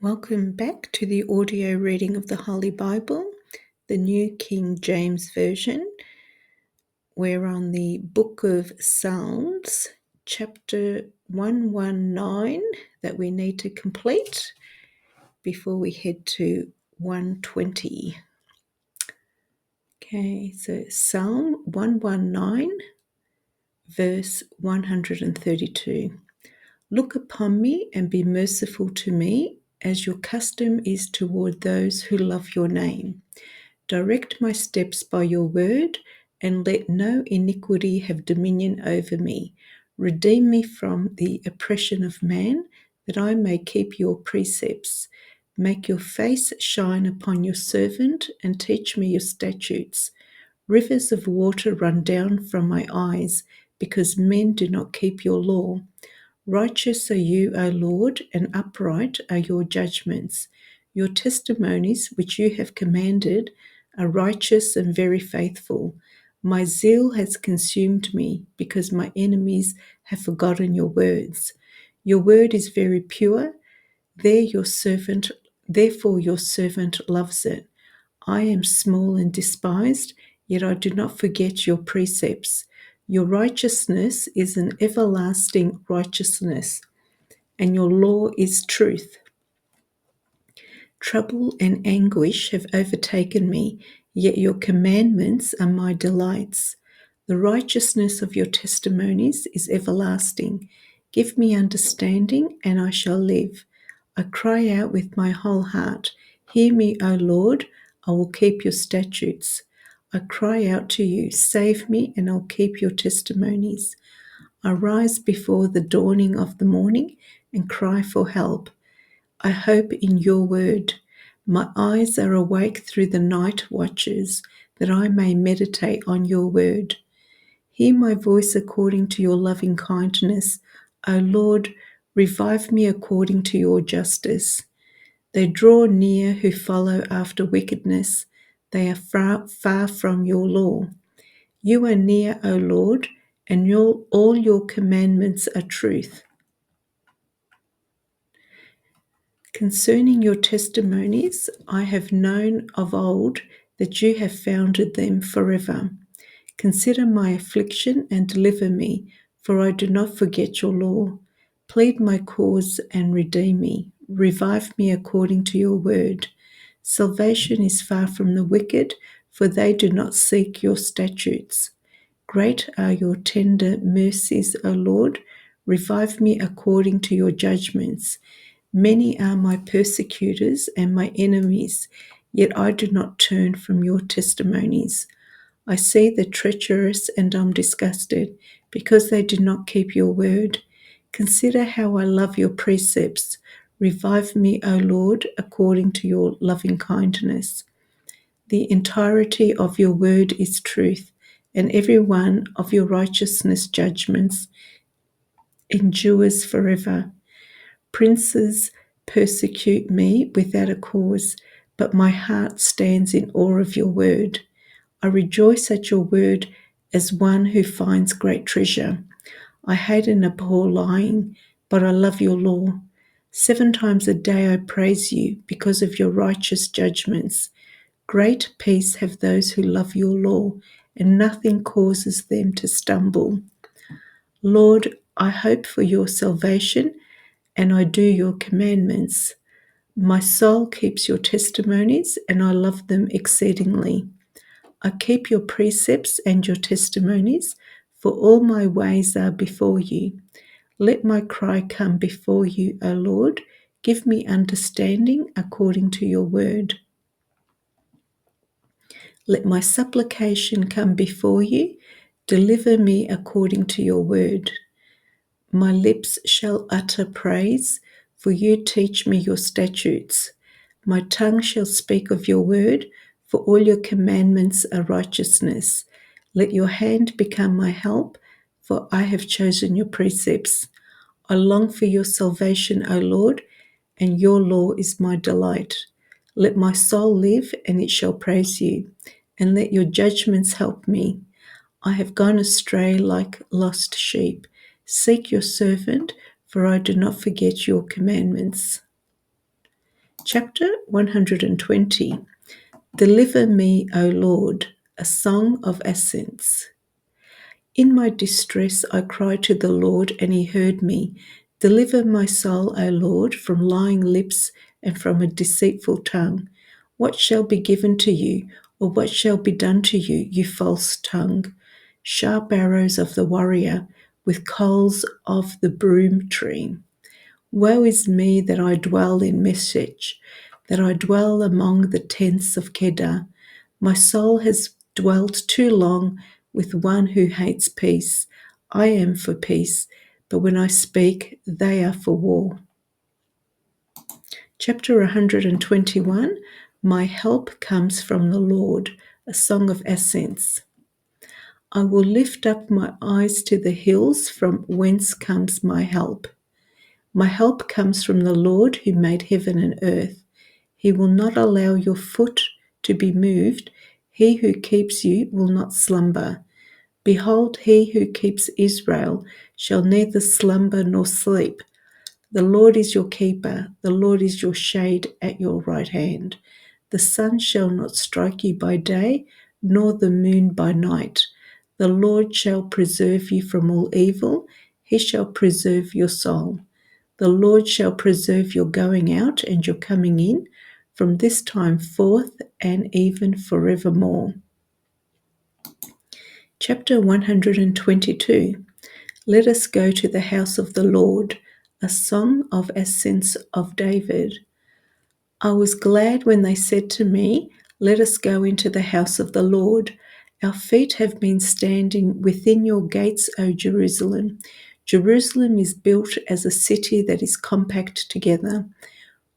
Welcome back to the audio reading of the Holy Bible, the New King James Version. We're on the Book of Psalms, chapter 119, that we need to complete before we head to 120. Okay, so Psalm 119, verse 132. Look upon me and be merciful to me, as your custom is toward those who love your name. Direct my steps by your word, and let no iniquity have dominion over me. Redeem me from the oppression of man, that I may keep your precepts. Make your face shine upon your servant, and teach me your statutes. Rivers of water run down from my eyes, because men do not keep your law. Righteous are you, O Lord, and upright are your judgments. Your testimonies, which you have commanded, are righteous and very faithful. My zeal has consumed me, because my enemies have forgotten your words. Your word is very pure, therefore your servant loves it. I am small and despised, yet I do not forget your precepts. Your righteousness is an everlasting righteousness, and your law is truth. Trouble and anguish have overtaken me, yet your commandments are my delights. The righteousness of your testimonies is everlasting. Give me understanding, and I shall live. I cry out with my whole heart. Hear me, O Lord, I will keep your statutes. I cry out to you, save me, and I'll keep your testimonies. I rise before the dawning of the morning and cry for help. I hope in your word. My eyes are awake through the night watches, that I may meditate on your word. Hear my voice according to your loving kindness. O Lord, revive me according to your justice. They draw near who follow after wickedness. They are far from your law. You are near, O Lord, and all your commandments are truth. Concerning your testimonies, I have known of old that you have founded them forever. Consider my affliction and deliver me, for I do not forget your law. Plead my cause and redeem me. Revive me according to your word. Salvation is far from the wicked, for they do not seek your statutes. Great are your tender mercies, O Lord. Revive me according to your judgments. Many are my persecutors and my enemies, yet I do not turn from your testimonies. I see the treacherous and am disgusted, because they do not keep your word. Consider how I love your precepts. Revive me, O Lord, according to your loving kindness. The entirety of your word is truth, and every one of your righteousness judgments endures forever. Princes persecute me without a cause, but my heart stands in awe of your word. I rejoice at your word as one who finds great treasure. I hate and abhor lying, but I love your law. 7 times a day I praise you because of your righteous judgments. Great peace have those who love your law, and nothing causes them to stumble. Lord, I hope for your salvation, and I do your commandments. My soul keeps your testimonies, and I love them exceedingly. I keep your precepts and your testimonies, for all my ways are before you. Let my cry come before you, O Lord. Give me understanding according to your word. Let my supplication come before you. Deliver me according to your word. My lips shall utter praise, for you teach me your statutes. My tongue shall speak of your word, for all your commandments are righteousness. Let your hand become my help, for I have chosen your precepts. I long for your salvation, O Lord, and your law is my delight. Let my soul live, and it shall praise you, and let your judgments help me. I have gone astray like lost sheep. Seek your servant, for I do not forget your commandments. Chapter 120. Deliver me, O Lord, a song of ascents. In my distress I cried to the Lord, and he heard me. Deliver my soul, O Lord, from lying lips and from a deceitful tongue. What shall be given to you, or what shall be done to you, you false tongue? Sharp arrows of the warrior, with coals of the broom tree. Woe is me that I dwell in Meshech, that I dwell among the tents of Kedar. My soul has dwelt too long with one who hates peace. I am for peace, but when I speak, they are for war. Chapter 121. My help comes from the Lord, a song of ascents. I will lift up my eyes to the hills, from whence comes my help. My help comes from the Lord who made heaven and earth. He will not allow your foot to be moved. He who keeps you will not slumber. Behold, he who keeps Israel shall neither slumber nor sleep. The Lord is your keeper. The Lord is your shade at your right hand. The sun shall not strike you by day, nor the moon by night. The Lord shall preserve you from all evil. He shall preserve your soul. The Lord shall preserve your going out and your coming in from this time forth and even forevermore. Chapter 122. Let us go to the house of the Lord, a song of ascents of David. I was glad when they said to me, let us go into the house of the Lord. Our feet have been standing within your gates, O Jerusalem. Jerusalem is built as a city that is compact together,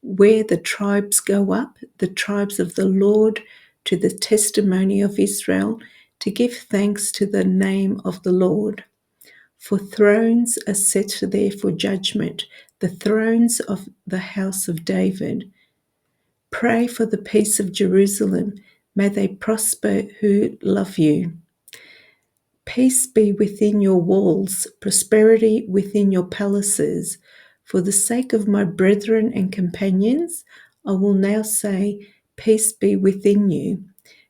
where the tribes go up, the tribes of the Lord, to the testimony of Israel, to give thanks to the name of the Lord. For thrones are set there for judgment, the thrones of the house of David. Pray for the peace of Jerusalem. May they prosper who love you. Peace be within your walls, prosperity within your palaces. For the sake of my brethren and companions, I will now say, peace be within you.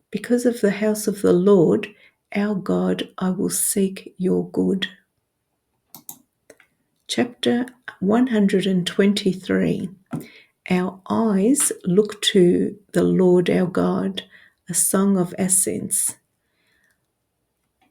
Because of the house of the Lord, our God, I will seek your good. Chapter 123. Our eyes look to the Lord our God, a song of ascents.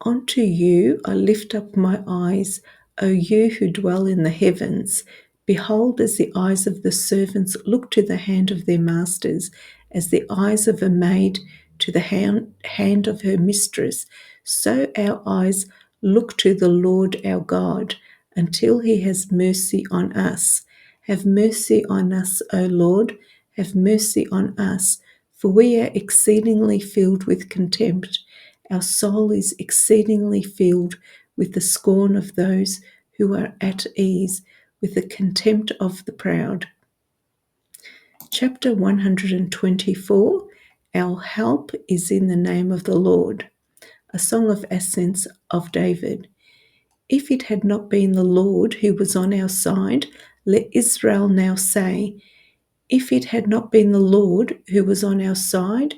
Unto you I lift up my eyes, O you who dwell in the heavens. Behold, as the eyes of the servants look to the hand of their masters, as the eyes of a maid to the hand of her mistress, so our eyes look to the Lord our God, until he has mercy on us. Have mercy on us, O Lord, have mercy on us, for we are exceedingly filled with contempt. Our soul is exceedingly filled with the scorn of those who are at ease, with the contempt of the proud. Chapter 124. Our help is in the name of the Lord, a song of ascents of David. If it had not been the Lord who was on our side, let Israel now say, if it had not been the Lord who was on our side,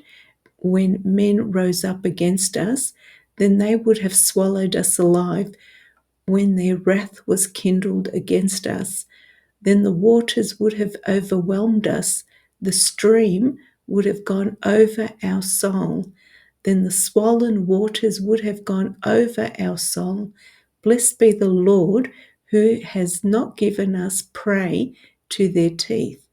when men rose up against us, then they would have swallowed us alive. When their wrath was kindled against us, then the waters would have overwhelmed us. The stream would have gone over our soul. Then the swollen waters would have gone over our soul. Blessed be the Lord, who has not given us prey to their teeth.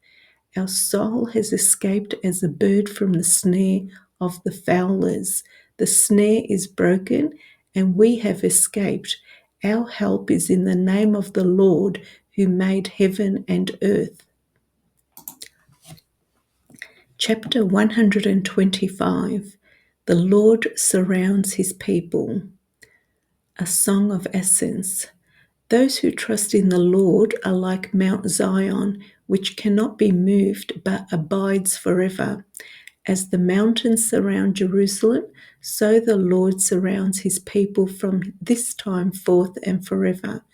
Our soul has escaped as a bird from the snare of the fowlers. The snare is broken, and we have escaped. Our help is in the name of the Lord, who made heaven and earth. Chapter 125. The Lord surrounds his people. A song of ascents. Those who trust in the Lord are like Mount Zion, which cannot be moved but abides forever. As the mountains surround Jerusalem, so the Lord surrounds his people from this time forth and forever.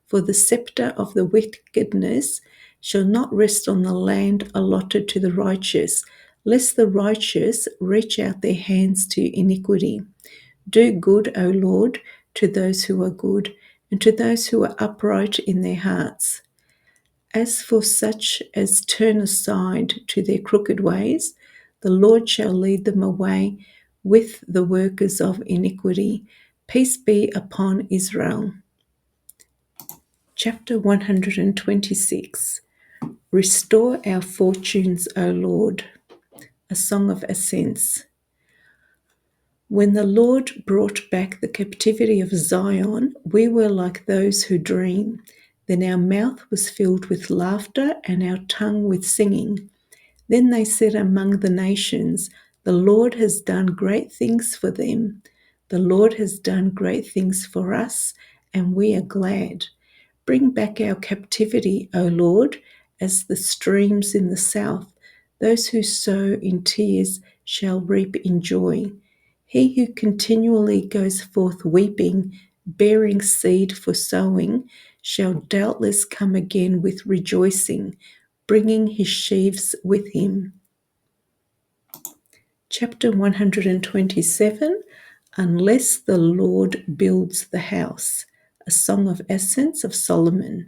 For the scepter of the wickedness shall not rest on the land allotted to the righteous, lest the righteous reach out their hands to iniquity. Do good, O Lord, to those who are good, and to those who are upright in their hearts. As for such as turn aside to their crooked ways, the Lord shall lead them away with the workers of iniquity. Peace be upon Israel. Chapter 126. Restore our fortunes, O Lord. A song of ascents. When the Lord brought back the captivity of Zion, we were like those who dream. Then our mouth was filled with laughter and our tongue with singing. Then they said among the nations, the Lord has done great things for them. The Lord has done great things for us, and we are glad. Bring back our captivity, O Lord, as the streams in the south. Those who sow in tears shall reap in joy. He who continually goes forth weeping, bearing seed for sowing, shall doubtless come again with rejoicing, bringing his sheaves with him. Chapter 127. Unless the Lord builds the house. A song of ascents of Solomon.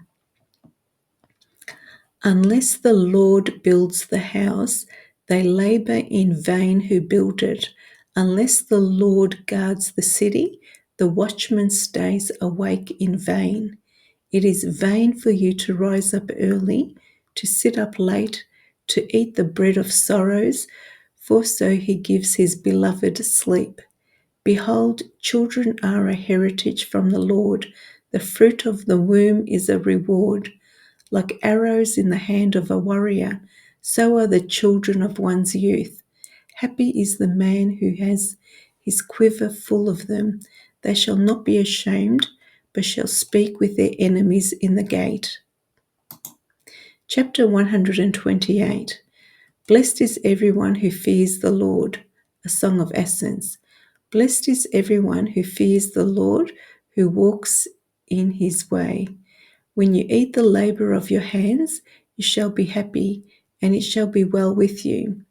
Unless the Lord builds the house, they labor in vain who build it. Unless the Lord guards the city, the watchman stays awake in vain. It is vain for you to rise up early, to sit up late, to eat the bread of sorrows, for so he gives his beloved sleep. Behold, children are a heritage from the Lord. The fruit of the womb is a reward. Like arrows in the hand of a warrior, so are the children of one's youth. Happy is the man who has his quiver full of them. They shall not be ashamed, but shall speak with their enemies in the gate. Chapter 128. Blessed is everyone who fears the Lord. A song of ascents. Blessed is everyone who fears the Lord, who walks in his way. When you eat the labor of your hands, you shall be happy, and it shall be well with you.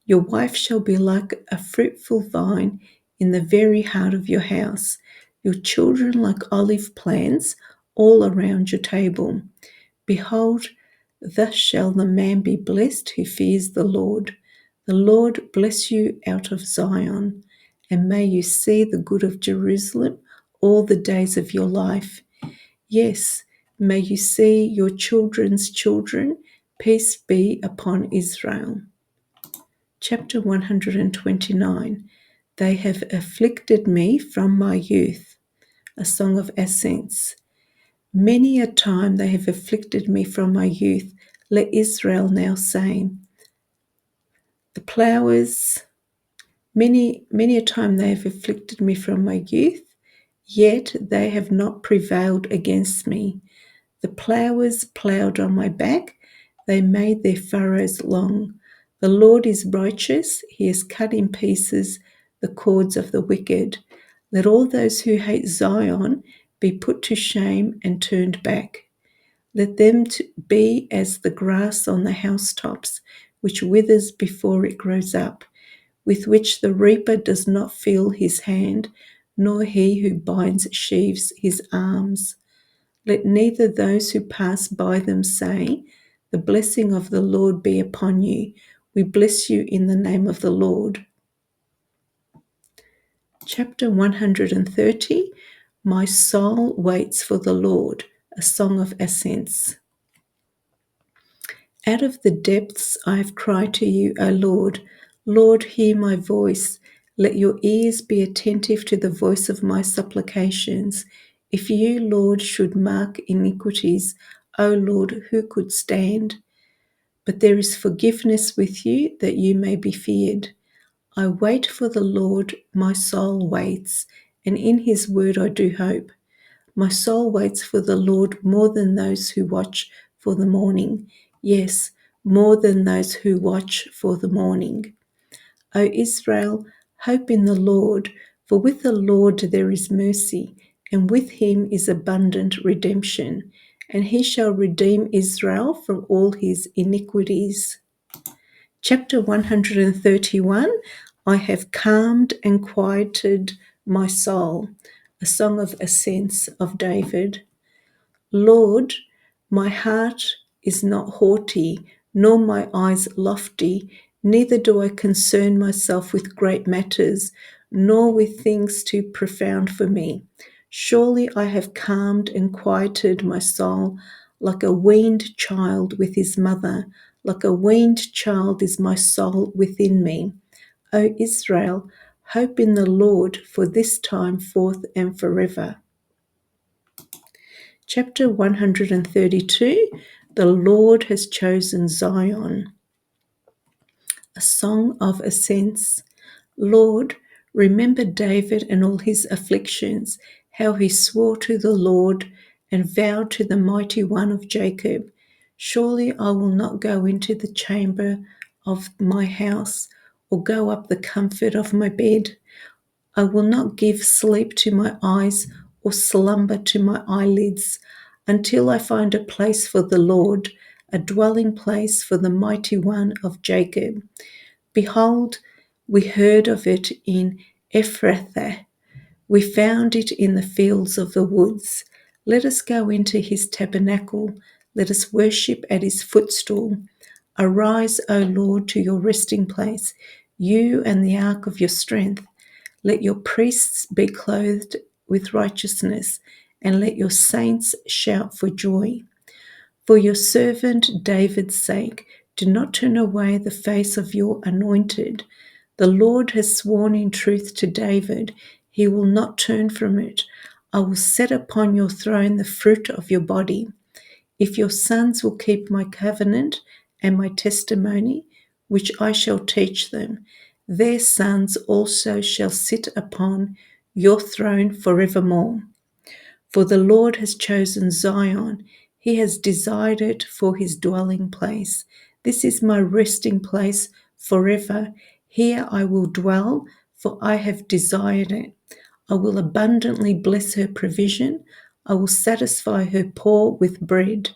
Your wife shall be like a fruitful vine in the very heart of your house, your children like olive plants all around your table. Behold, thus shall the man be blessed who fears the Lord. The Lord bless you out of Zion, and may you see the good of Jerusalem all the days of your life. Yes, may you see your children's children. Peace be upon Israel. Chapter 129. They have afflicted me from my youth. A song of ascents. Many a time they have afflicted me from my youth. Let Israel now say. The plowers, many a time they have afflicted me from my youth, yet they have not prevailed against me. The ploughers ploughed on my back, they made their furrows long. The Lord is righteous, he has cut in pieces the cords of the wicked. Let all those who hate Zion be put to shame and turned back. Let them be as the grass on the housetops, which withers before it grows up, with which the reaper does not feel his hand, nor he who binds sheaves his arms. Let neither those who pass by them say, the blessing of the Lord be upon you. We bless you in the name of the Lord. Chapter 130. My soul waits for the Lord. A song of ascents. Out of the depths I have cried to you, O Lord. Lord, hear my voice. Let your ears be attentive to the voice of my supplications. If you, Lord, should mark iniquities, O Lord, who could stand? But there is forgiveness with you, that you may be feared. I wait for the Lord, my soul waits, and in his word I do hope. My soul waits for the Lord more than those who watch for the morning. Yes, more than those who watch for the morning. O Israel, hope in the Lord, for with the Lord there is mercy, and with him is abundant redemption. and he shall redeem Israel from all his iniquities. Chapter 131, I have calmed and quieted my soul, a song of ascents of David. Lord, my heart is not haughty, nor my eyes lofty, neither do I concern myself with great matters, nor with things too profound for me. Surely I have calmed and quieted my soul like a weaned child with his mother. Like a weaned child is my soul within me. O Israel, hope in the Lord for this time forth and forever. Chapter 132, The Lord has chosen Zion. A song of ascents. Lord, remember David and all his afflictions, how he swore to the Lord and vowed to the mighty one of Jacob. Surely I will not go into the chamber of my house, or go up the comfort of my bed. I will not give sleep to my eyes, or slumber to my eyelids, until I find a place for the Lord, a dwelling place for the mighty one of Jacob. Behold, we heard of it in Ephrathah. We found it in the fields of the woods. Let us go into his tabernacle. Let us worship at his footstool. Arise, O Lord, to your resting place, you and the ark of your strength. Let your priests be clothed with righteousness, and let your saints shout for joy. For your servant David's sake, do not turn away the face of your anointed. The Lord has sworn in truth to David, he will not turn from it. I will set upon your throne the fruit of your body. If your sons will keep my covenant and my testimony, which I shall teach them, their sons also shall sit upon your throne forevermore. For the Lord has chosen Zion, he has desired it for his dwelling place. This is my resting place forever. Here I will dwell, for I have desired it. I will abundantly bless her provision. I will satisfy her poor with bread.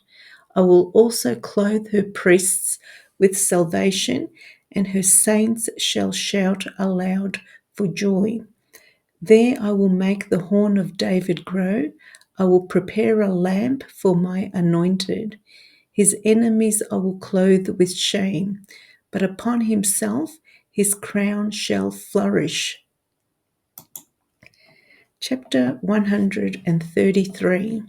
I will also clothe her priests with salvation, and her saints shall shout aloud for joy. There I will make the horn of David grow. I will prepare a lamp for my anointed. His enemies I will clothe with shame, but upon himself his crown shall flourish. Chapter 133.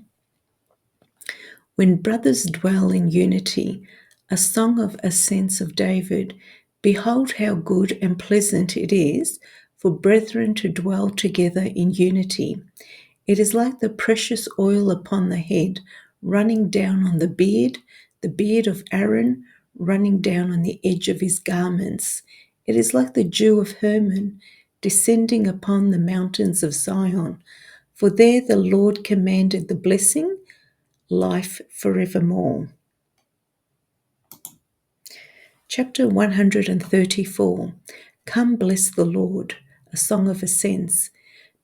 When brothers dwell in unity, a song of ascents of David. Behold how good and pleasant it is for brethren to dwell together in unity. It is like the precious oil upon the head, running down on the beard of Aaron, running down on the edge of his garments. It is like the dew of Hermon, descending upon the mountains of Zion. For there the Lord commanded the blessing, life forevermore. Chapter 134. Come, bless the Lord, a song of ascents.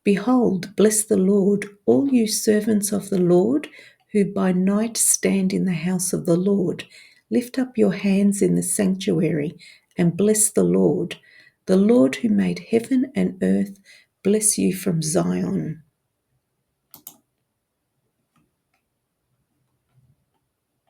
Behold, bless the Lord, all you servants of the Lord, who by night stand in the house of the Lord. Lift up your hands in the sanctuary and bless the Lord. The Lord who made heaven and earth, bless you from Zion.